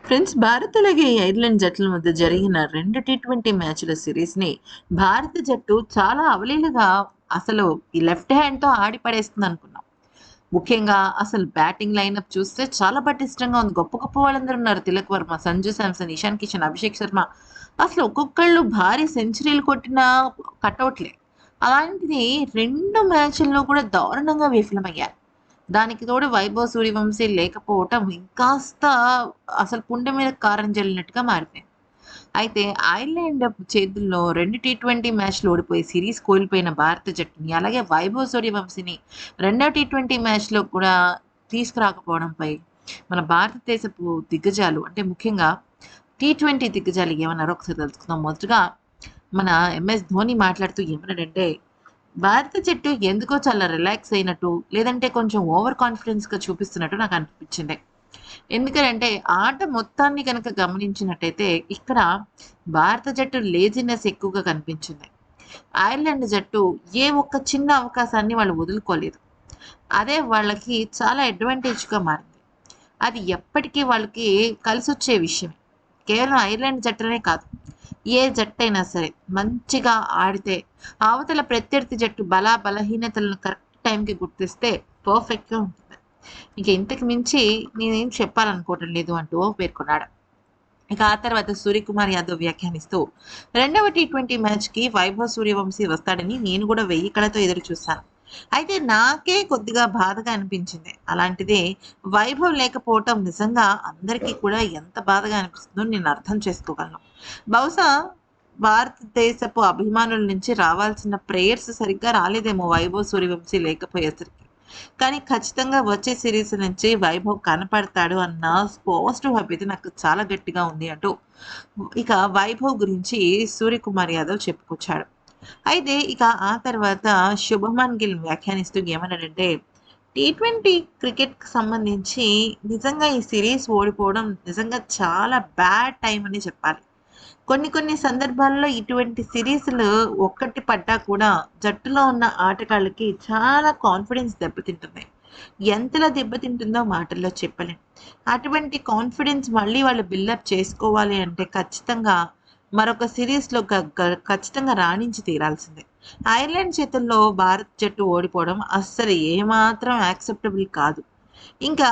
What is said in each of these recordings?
Friends, Bharat అలాగే Ireland జట్ల మధ్య జరిగిన 2 టీ20 మ్యాచ్‌ల సిరీస్‌ని భారత జట్టు చాలా అవలీలగా అసలు ఈ లెఫ్ట్ హ్యాండ్‌తో ఆడి పడేస్తుందనుకున్నాం. ముఖ్యంగా అసలు బ్యాటింగ్ లైనప్ చూస్తే చాలా పటిష్టంగా ఉంది. గొప్ప గొప్ప వాళ్ళందరూ ఉన్నారు. తిలక్ వర్మ, సంజు శాంసన్, ఇషాన్ కిషన్, అభిషేక్ శర్మ అసలు ఒక్కొక్కళ్ళు భారీ సెంచరీలు కొట్టిన కటౌట్‌లే. అలాంటిది 2 మ్యాచ్‌ల్లో కూడా దారుణంగా విఫలమయ్యారు. దానికి తోడు వైభవ్ సూర్యవంశీ లేకపోవటం ఇంకాస్త అసలు పుండె మీద కారం జల్లినట్టుగా మారిపోయింది. అయితే ఐర్లాండ్ చేతుల్లో 2 టీ20 మ్యాచ్‌లు ఓడిపోయి సిరీస్ కోల్పోయిన భారత జట్టుని, అలాగే వైభవ్ సూర్యవంశీని రెండో టీ20 మ్యాచ్‌లో కూడా తీసుకురాకపోవడంపై మన భారతదేశపు దిగ్గజాలు అంటే ముఖ్యంగా టీ20 దిగ్గజాలు ఏమన్నారో ఒకసారి తెలుసుకుందాం. మొదటగా మన ఎంఎస్ ధోని మాట్లాడుతూ ఏమన్నాడంటే, భారత జట్టు ఎందుకో చాలా రిలాక్స్ అయినట్టు, లేదంటే కొంచెం ఓవర్ కాన్ఫిడెన్స్‌గా చూపిస్తున్నట్టు నాకు అనిపించింది. ఎందుకనంటే ఆట మొత్తాన్ని గనక గమనించినట్టయితే ఇక్కడ భారత జట్టు లేజినెస్ ఎక్కువగా కనిపించింది. ఐర్లాండ్ జట్టు ఏ ఒక్క చిన్న అవకాశాన్ని వాళ్ళు వదులుకోలేదు. అదే వాళ్ళకి చాలా అడ్వాంటేజ్‌గా మారింది. అది ఎప్పటికీ వాళ్ళకి కలిసొచ్చే విషయమే. కేవలం ఐర్లాండ్ జట్టనే కాదు. ఏ జట్టైనా సరే మంచిగా ఆడితే అవతల ప్రత్యర్థి జట్టు బలహీనతలను కరెక్ట్ టైంకి గుర్తిస్తే పర్ఫెక్ట్‌గా ఉంటుంది. ఇక ఇంతకు మించి నేనేం చెప్పాలనుకోవటం లేదు అంటూ పేర్కొన్నాడు. ఇక ఆ తర్వాత సూర్యకుమార్ యాదవ్ వ్యాఖ్యానిస్తూ, రెండవ టీ20 మ్యాచ్‌కి వైభవ్ సూర్యవంశీ వస్తాడని నేను కూడా 1000 కళ్ళతో ఎదురు చూశాను. అయితే నాకే కొద్దిగా బాధగా అనిపించింది. అలాంటిదే వైభవ్ లేకపోవటం నిజంగా అందరికీ కూడా ఎంత బాధగా అనిపిస్తుందో నేను అర్థం చేసుకోగలను. బహుశా భారతదేశపు అభిమానుల నుంచి రావాల్సిన ప్రేయర్స్ సరిగ్గా రాలేదేమో వైభవ్ సూర్యవంశీ లేకపోయేసరికి. కానీ ఖచ్చితంగా వచ్చే సీరీస్ నుంచి వైభవ్ కనపడతాడు అన్న పాజిటివ్ హైప్ అయితే నాకు చాలా గట్టిగా ఉంది అంటూ ఇక వైభవ్ గురించి సూర్యకుమార్ యాదవ్ చెప్పుకొచ్చాడు. అయితే ఇక ఆ తర్వాత శుభమన్ గిల్ వ్యాఖ్యానిస్తూ ఏమన్నాడంటే, టీ20 క్రికెట్‌కి సంబంధించి నిజంగా ఈ సీరీస్ ఓడిపోవడం నిజంగా చాలా బ్యాడ్ టైమ్ అని చెప్పాలి. కొన్ని కొన్ని సందర్భాల్లో ఇటువంటి సీరీస్‌లు ఒక్కటి పడ్డా కూడా జట్టులో ఉన్న ఆటగాళ్ళకి చాలా కాన్ఫిడెన్స్ దెబ్బతింటుంది. ఎంతలా దెబ్బతింటుందో మాటల్లో చెప్పలేం. అటువంటి కాన్ఫిడెన్స్ మళ్ళీ వాళ్ళు బిల్డప్ చేసుకోవాలి అంటే ఖచ్చితంగా మరొక సీరీస్‌లో గ గ ఖచ్చితంగా రాణించి తీరాల్సిందే. ఐర్లాండ్ చేతుల్లో భారత్ జట్టు ఓడిపోవడం అస్సలు ఏమాత్రం యాక్సెప్టబుల్ కాదు. ఇంకా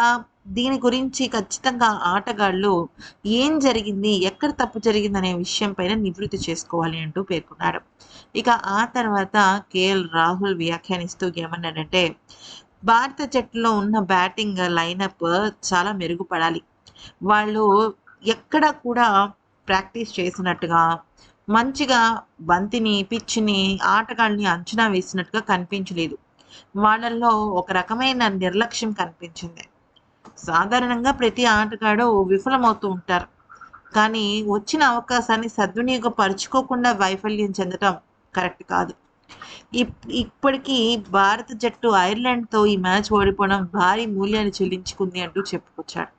దీని గురించి ఖచ్చితంగా ఆటగాళ్ళు ఏం జరిగింది? ఎక్కడ తప్పు జరిగిందనే విషయం పైన నివృత్తి చేసుకోవాలి అంటూ పేర్కొన్నాడు. ఇక ఆ తర్వాత కేఎల్ రాహుల్ వ్యాఖ్యానిస్తూ ఏమన్నాడంటే, భారత జట్టులో ఉన్న బ్యాటింగ్ లైనప్ చాలా మెరుగుపడాలి. వాళ్ళు ఎక్కడ కూడా ప్రాక్టీస్ చేసినట్టుగా, మంచిగా బంతిని, పిచ్‌ని, ఆటగాళ్ళని అంచనా వేసినట్టుగా కనిపించలేదు. వాళ్ళల్లో ఒక రకమైన నిర్లక్ష్యం కనిపించింది. సాధారణంగా ప్రతి ఆటగాడు విఫలమవుతూ ఉంటారు. కానీ వచ్చిన అవకాశాన్ని సద్వినియోగపరుచుకోకుండా వైఫల్యం చెందటం కరెక్ట్ కాదు. ఇప్పటికీ భారత జట్టు ఐర్లాండ్‌తో ఈ మ్యాచ్ ఓడిపోవడం భారీ మూల్యాన్ని చెల్లించుకుంది అంటూ చెప్పుకొచ్చాడు.